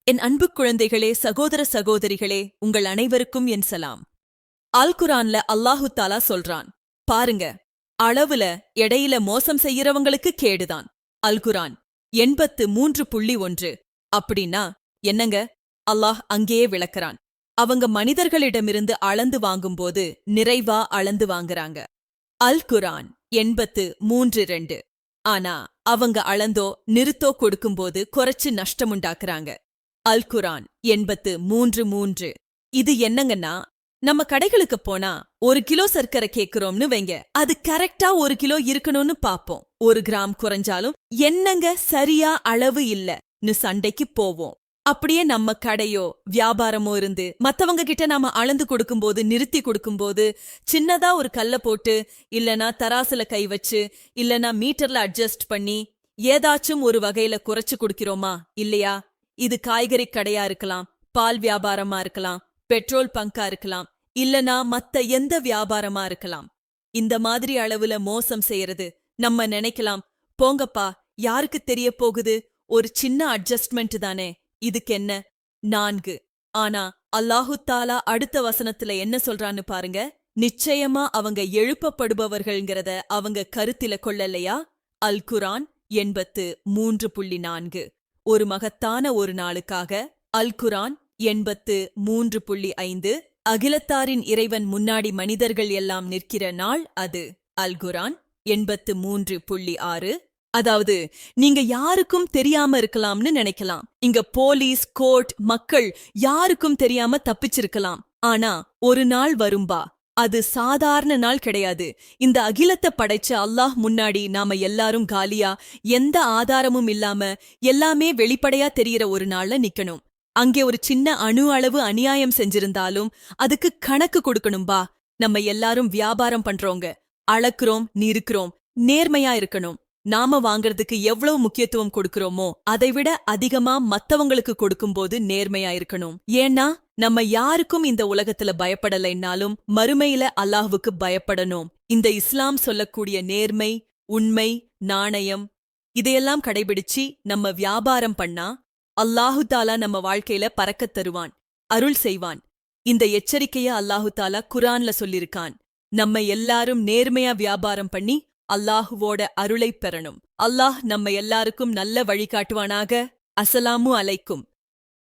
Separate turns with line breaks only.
என் அன்பு குழந்தைகளே, சகோதர சகோதரிகளே, உங்கள் அனைவருக்கும் என் சலாம். அல் குர்ஆன்ல அல்லாஹு தாலா சொல்றான், பாருங்க, அளவுல எடையில மோசம் செய்யறவங்களுக்கு கேடுதான். அல் குர்ஆன் 83.1. அப்படின்னா என்னங்க? அல்லாஹ் அங்கேயே விளக்கறான். அவங்க மனிதர்களிடமிருந்து அளந்து வாங்கும்போது நிறைவா அளந்து வாங்குறாங்க. அல் குர்ஆன் 83:2. ஆனா அவங்க அளந்தோ நிறுத்தோ கொடுக்கும்போது குறைச்சு நஷ்டமுண்டாக்குறாங்க. அல் குர்ஆன் 83:3. இது என்னங்கன்னா, நம்ம கடைகளுக்கு போனா 1 கிலோ சர்க்கரை கேக்குறோம்னு வைங்க, அது கரெக்டா 1 கிலோ இருக்கணும்னு பாப்போம். 1 கிராம் குறைஞ்சாலும் என்னங்க சரியா அளவு இல்லன்னு சண்டைக்கு போவோம். அப்படியே நம்ம கடையோ வியாபாரமோ இருந்து மத்தவங்க கிட்ட நாம அளந்து கொடுக்கும்போது, நிறுத்தி கொடுக்கும்போது, சின்னதா ஒரு கல்ல போட்டு, இல்லனா தராசுல கை வச்சு, இல்லனா மீட்டர்ல அட்ஜஸ்ட் பண்ணி ஏதாச்சும் ஒரு வகையில குறைச்சு குடுக்கிறோமா இல்லையா? இது காய்கறி கடையா இருக்கலாம், பால் வியாபாரமா இருக்கலாம், பெட்ரோல் பங்கா இருக்கலாம், இல்லனா மத்த எந்த வியாபாரமா இருக்கலாம். இந்த மாதிரி அளவுல மோசம் செய்யறது நம்ம நினைக்கலாம், போங்கப்பா, யாருக்கு தெரிய போகுது, ஒரு சின்ன அட்ஜஸ்ட்மெண்ட் தானே, இதுக்கென்ன? 4. ஆனா அல்லாஹு தாலா அடுத்த வசனத்துல என்ன சொல்றான்னு பாருங்க. நிச்சயமா அவங்க எழுப்பப்படுபவர்கள்ங்கிறத அவங்க கருத்தில கொள்ளலையா? அல் குர்ஆன் 83.4. ஒரு மகத்தான ஒரு நாளுக்காக. அல் குர்ஆன் 83.5. அகிலத்தாரின் இறைவன் முன்னாடி மனிதர்கள் எல்லாம் நிற்கிற நாள் அது. அல் குர்ஆன் 83.6. அதாவது, நீங்க யாருக்கும் தெரியாம இருக்கலாம்னு நினைக்கலாம். இங்க போலீஸ், கோர்ட், மக்கள் யாருக்கும் தெரியாம தப்பிச்சிருக்கலாம். ஆனா ஒரு நாள் வரும்பா, அது சாதாரண நாள் கிடையாது. இந்த அகிலத்தை படைச்ச அல்லாஹ் முன்னாடி நாம எல்லாரும் காலியா, எந்த ஆதாரமும் இல்லாம, எல்லாமே வெளிப்படையா தெரியற ஒரு நாள்ல நிக்கணும். அங்கே ஒரு சின்ன அணு அளவு அநியாயம் செஞ்சிருந்தாலும் அதுக்கு கணக்கு கொடுக்கணும்பா. நம்ம எல்லாரும் வியாபாரம் பண்றோங்க, அளக்குறோம், நிறுக்கிறோம், நேர்மையா இருக்கணும். நாம வாங்கறதுக்கு எவ்வளவு முக்கியத்துவம் கொடுக்கறோமோ அதைவிட அதிகமா மத்தவங்களுக்கு கொடுக்கும்போது நேர்மையா இருக்கணும். ஏன்னா நம்ம யாருக்கும் இந்த உலகத்துல பயப்படலைன்னாலும் மறுமையில அல்லாஹ்வுக்கு பயப்படணும். இந்த இஸ்லாம் சொல்லக்கூடிய நேர்மை, உண்மை, நாணயம் இதையெல்லாம் கடைபிடிச்சு நம்ம வியாபாரம் பண்ணா அல்லாஹு தாலா நம்ம வாழ்க்கையில பறக்கத் தருவான், அருள் செய்வான். இந்த எச்சரிக்கைய அல்லாஹு தாலா குர்ஆன்ல சொல்லிருக்கான். நம்ம எல்லாரும் நேர்மையா வியாபாரம் பண்ணி அல்லாஹுவோட அருளைப் பெறணும். அல்லாஹ் நம்ம எல்லாருக்கும் நல்ல வழிகாட்டுவானாக. அஸ்ஸலாமு அலைக்கும்.